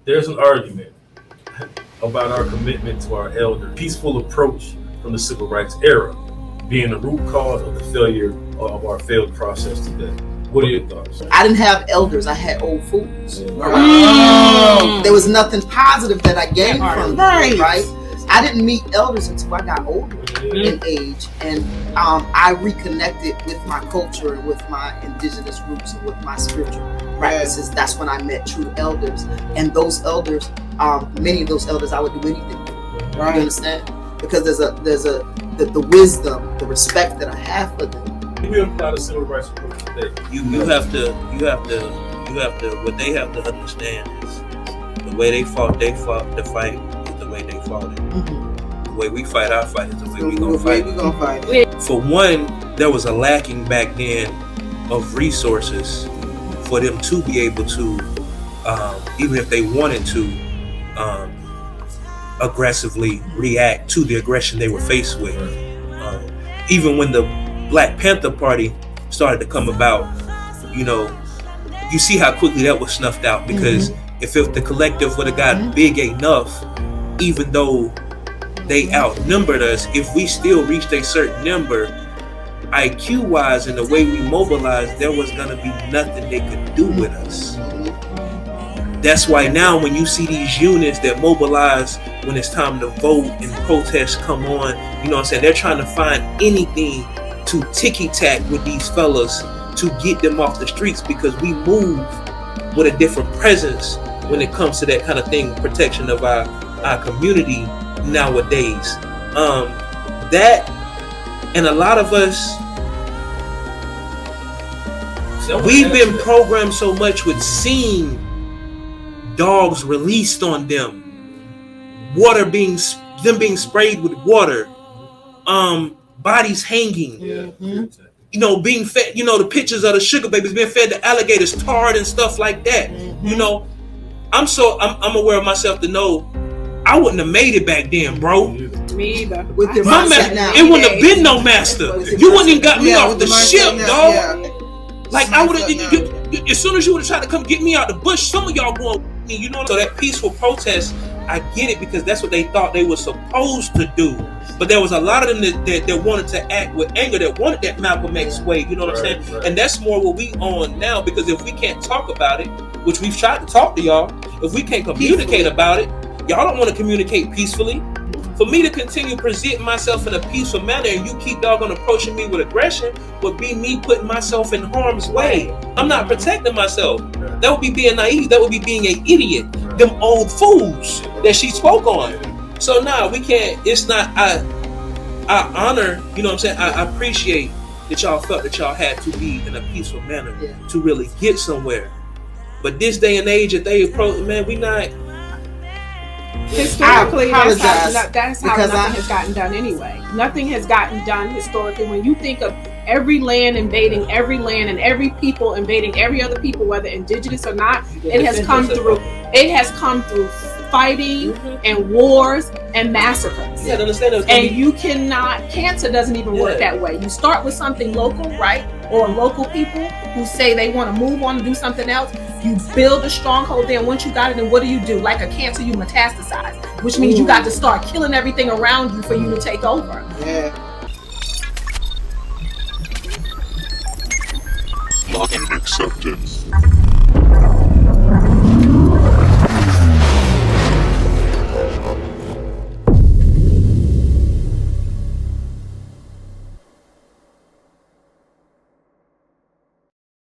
There's an argument about our commitment to our elder peaceful approach from the civil rights era being the root cause of the failure of our failed process today. What are your thoughts? I didn't have elders, I had old fools. Mm. There was nothing positive that I gained from them, right? I didn't meet elders until I got older in age, and I reconnected with my culture and with my indigenous roots and with my spiritual practices. That's when I met true elders, and those elders, many of those elders, I would do anything for. You understand? Because there's the wisdom, the respect that I have for them. We apply the civil rights approach today. You have to. What they have to understand is the way they fought the fight. The way they fought it. Mm-hmm. The way we fight our fight is the way we're going to fight it. For one, there was a lacking back then of resources for them to be able to, even if they wanted to, aggressively react to the aggression they were faced with. Even when the Black Panther Party started to come about, you see how quickly that was snuffed out, because if the collective would have gotten big enough, even though they outnumbered us, if we still reached a certain number, IQ wise and the way we mobilized, there was gonna be nothing they could do with us. That's why now when you see these units that mobilize when it's time to vote and protests come on, you know what I'm saying, they're trying to find anything to ticky-tack with these fellas to get them off the streets, because we move with a different presence when it comes to that kind of thing, protection of our community nowadays. That, and a lot of us, we've been programmed so much with seeing dogs released on them, being sprayed with water, bodies hanging, being fed, the pictures of the sugar babies being fed to alligators, tarred and stuff like that. I'm aware of myself to know I wouldn't have made it back then, bro. Me either. With your it wouldn't have been no master. You wouldn't have got me off the ship, dog. Yeah. Like I would have. As soon as you would have tried to come get me out the bush, some of y'all going, So that peaceful protest, I get it, because that's what they thought they were supposed to do. But there was a lot of them that wanted to act with anger, that wanted that Malcolm X way. You know what I'm saying? Right. And that's more what we on now, because if we can't talk about it, which we've tried to talk to y'all, if we can't communicate about it, y'all don't want to communicate peacefully. For me to continue presenting myself in a peaceful manner and you keep doggone approaching me with aggression would be me putting myself in harm's way. I'm not protecting myself. That would be being naive. That would be being an idiot. Them old fools that she spoke on. So we can't. It's not. I honor. You know what I'm saying. I appreciate that y'all felt that y'all had to be in a peaceful manner to really get somewhere. But this day and age that they approach, man, we not. Historically, that's how nothing has gotten done anyway. Nothing has gotten done historically. When you think of every land invading every land and every people invading every other people, whether indigenous or not, it has come through fighting and wars and massacres. Yeah, understand that. And you cannot. Cancer doesn't even work that way. You start with something local, right? Or local people who say they want to move on and do something else. You build a stronghold there, and once you got it, then what do? Like a cancer, you metastasize, which means you got to start killing everything around you for you to take over. Yeah. Acceptance.